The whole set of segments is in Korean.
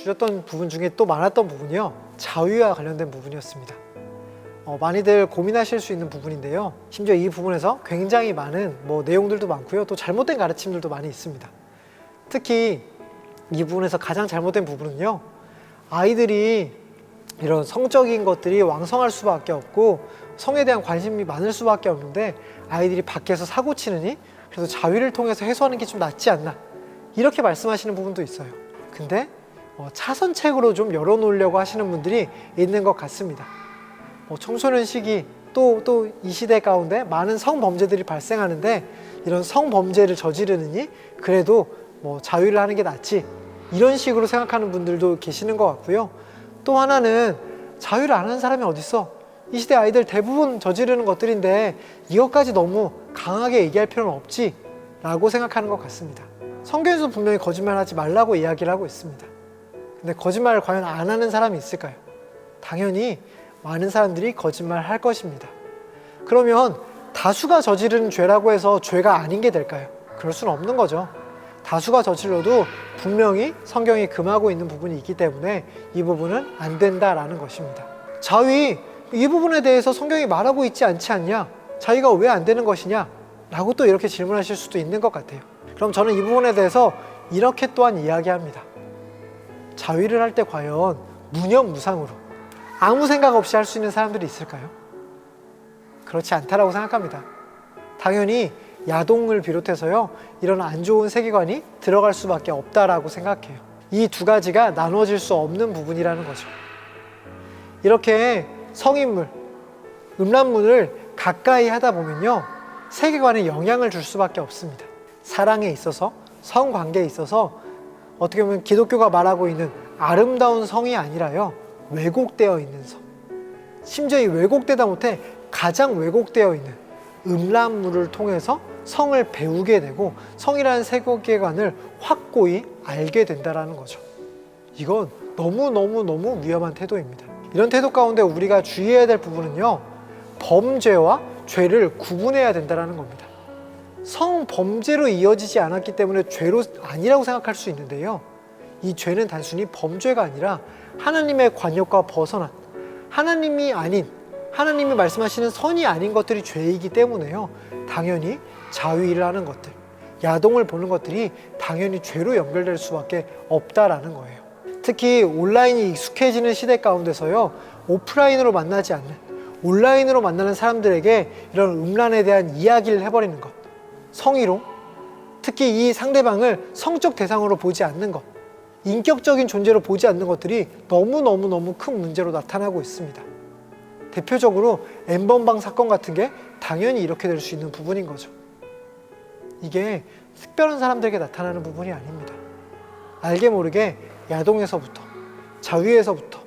주셨던 부분 중에 또 많았던 부분이요, 자위와 관련된 부분이었습니다. 많이들 고민하실 수 있는 부분인데요, 심지어 이 부분에서 굉장히 많은 내용들도 많고요, 또 잘못된 가르침들도 많이 있습니다. 특히 이 부분에서 가장 잘못된 부분은요, 아이들이 이런 성적인 것들이 왕성할 수밖에 없고 성에 대한 관심이 많을 수밖에 없는데 아이들이 밖에서 사고 치느니 그래서 자위를 통해서 해소하는 게 좀 낫지 않나, 이렇게 말씀하시는 부분도 있어요. 근데 차선책으로 좀 열어놓으려고 하시는 분들이 있는 것 같습니다. 청소년 시기 또 이 시대 가운데 많은 성범죄들이 발생하는데 이런 성범죄를 저지르느니 그래도 자위를 하는 게 낫지, 이런 식으로 생각하는 분들도 계시는 것 같고요. 또 하나는 자위를 안 하는 사람이 어딨어, 이 시대 아이들 대부분 저지르는 것들인데 이것까지 너무 강하게 얘기할 필요는 없지 라고 생각하는 것 같습니다. 성경에서 분명히 거짓말하지 말라고 이야기를 하고 있습니다. 근데 거짓말을 과연 안 하는 사람이 있을까요? 당연히 많은 사람들이 거짓말을 할 것입니다. 그러면 다수가 저지르는 죄라고 해서 죄가 아닌 게 될까요? 그럴 수는 없는 거죠. 다수가 저질러도 분명히 성경이 금하고 있는 부분이 있기 때문에 이 부분은 안 된다라는 것입니다. 자위, 이 부분에 대해서 성경이 말하고 있지 않지 않냐? 자위가 왜 안 되는 것이냐? 라고 또 이렇게 질문하실 수도 있는 것 같아요. 그럼 저는 이 부분에 대해서 이렇게 또한 이야기합니다. 자위를 할 때 과연 무념무상으로 아무 생각 없이 할 수 있는 사람들이 있을까요? 그렇지 않다라고 생각합니다. 당연히 야동을 비롯해서요, 이런 안 좋은 세계관이 들어갈 수밖에 없다라고 생각해요. 이 두 가지가 나눠질 수 없는 부분이라는 거죠. 이렇게 성인물, 음란물을 가까이 하다 보면요, 세계관에 영향을 줄 수밖에 없습니다. 사랑에 있어서, 성관계에 있어서 어떻게 보면 기독교가 말하고 있는 아름다운 성이 아니라요, 왜곡되어 있는 성, 심지어 이 왜곡되다 못해 가장 왜곡되어 있는 음란물을 통해서 성을 배우게 되고 성이라는 세계관을 확고히 알게 된다는 거죠. 이건 너무너무 위험한 태도입니다. 이런 태도 가운데 우리가 주의해야 될 부분은요, 범죄와 죄를 구분해야 된다는 겁니다. 성범죄로 이어지지 않았기 때문에 죄로 아니라고 생각할 수 있는데요, 이 죄는 단순히 범죄가 아니라 하나님의 관역과 벗어난, 하나님이 아닌, 하나님이 말씀하시는 선이 아닌 것들이 죄이기 때문에요, 당연히 자위를 하는 것들, 야동을 보는 것들이 당연히 죄로 연결될 수밖에 없다라는 거예요. 특히 온라인이 익숙해지는 시대 가운데서요, 오프라인으로 만나지 않는, 온라인으로 만나는 사람들에게 이런 음란에 대한 이야기를 해버리는 것, 성희롱, 특히 이 상대방을 성적 대상으로 보지 않는 것, 인격적인 존재로 보지 않는 것들이 너무너무 큰 문제로 나타나고 있습니다. 대표적으로 N번방 사건 같은 게 당연히 이렇게 될 수 있는 부분인 거죠. 이게 특별한 사람들에게 나타나는 부분이 아닙니다. 알게 모르게 야동에서부터, 자위에서부터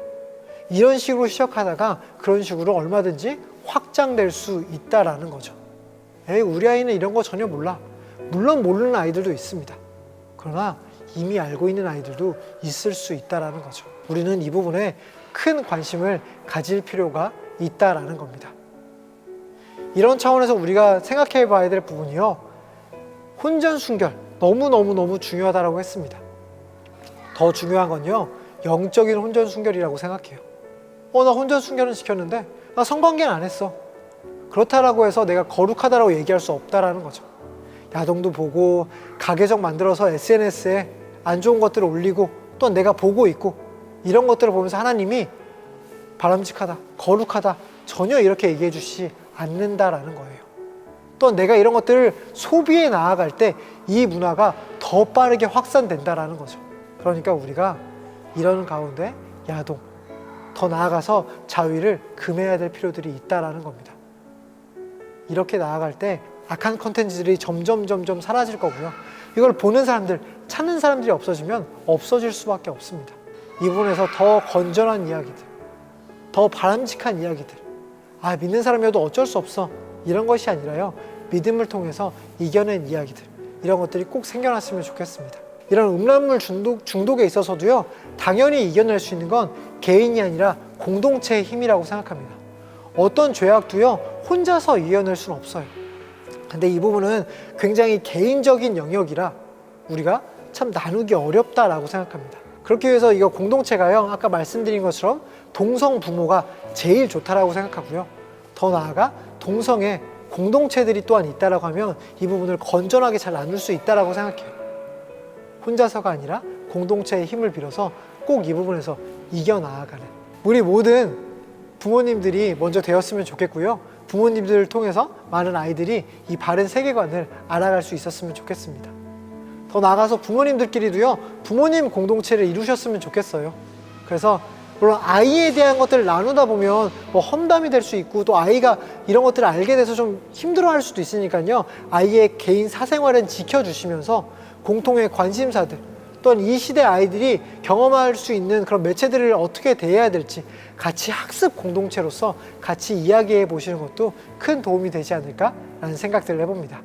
이런 식으로 시작하다가 그런 식으로 얼마든지 확장될 수 있다라는 거죠. 에이, 우리 아이는 이런 거 전혀 몰라. 물론 모르는 아이들도 있습니다. 그러나 이미 알고 있는 아이들도 있을 수 있다라는 거죠. 우리는 이 부분에 큰 관심을 가질 필요가 있다라는 겁니다. 이런 차원에서 우리가 생각해 봐야 될 부분이요, 혼전순결 너무 중요하다고 했습니다. 더 중요한 건요, 영적인 혼전순결이라고 생각해요. 나 혼전순결은 지켰는데 나 성관계는 안 했어. 그렇다라고 해서 내가 거룩하다라고 얘기할 수 없다라는 거죠. 야동도 보고 가계적 만들어서 SNS에 안 좋은 것들을 올리고 또 내가 보고 있고, 이런 것들을 보면서 하나님이 바람직하다, 거룩하다 전혀 이렇게 얘기해 주시지 않는다라는 거예요. 또 내가 이런 것들을 소비해 나아갈 때 이 문화가 더 빠르게 확산된다라는 거죠. 그러니까 우리가 이런 가운데 야동, 더 나아가서 자위를 금해야 될 필요들이 있다라는 겁니다. 이렇게 나아갈 때 악한 컨텐츠들이 점점 사라질 거고요, 이걸 보는 사람들, 찾는 사람들이 없어지면 없어질 수밖에 없습니다. 이 부분에서 더 건전한 이야기들, 더 바람직한 이야기들, 믿는 사람이어도 어쩔 수 없어, 이런 것이 아니라요, 믿음을 통해서 이겨낸 이야기들, 이런 것들이 꼭 생겨났으면 좋겠습니다. 이런 음란물 중독에 있어서도요, 당연히 이겨낼 수 있는 건 개인이 아니라 공동체의 힘이라고 생각합니다. 어떤 죄악도요, 혼자서 이겨낼 수는 없어요. 근데 이 부분은 굉장히 개인적인 영역이라 우리가 참 나누기 어렵다라고 생각합니다. 그렇기 위해서 이거 공동체가요, 아까 말씀드린 것처럼 동성 부모가 제일 좋다라고 생각하고요. 더 나아가 동성애 공동체들이 또한 있다라고 하면 이 부분을 건전하게 잘 나눌 수 있다라고 생각해요. 혼자서가 아니라 공동체의 힘을 빌어서 꼭 이 부분에서 이겨나가는 우리 모든 부모님들이 먼저 되었으면 좋겠고요. 부모님들을 통해서 많은 아이들이 이 바른 세계관을 알아갈 수 있었으면 좋겠습니다. 더 나아가서 부모님들끼리도요, 부모님 공동체를 이루셨으면 좋겠어요. 그래서 물론 아이에 대한 것들을 나누다 보면 뭐 험담이 될 수 있고 또 아이가 이런 것들을 알게 돼서 좀 힘들어할 수도 있으니까요. 아이의 개인 사생활은 지켜주시면서 공통의 관심사들 또한 이 시대 아이들이 경험할 수 있는 그런 매체들을 어떻게 대해야 될지 같이 학습 공동체로서 같이 이야기해 보시는 것도 큰 도움이 되지 않을까라는 생각들을 해봅니다.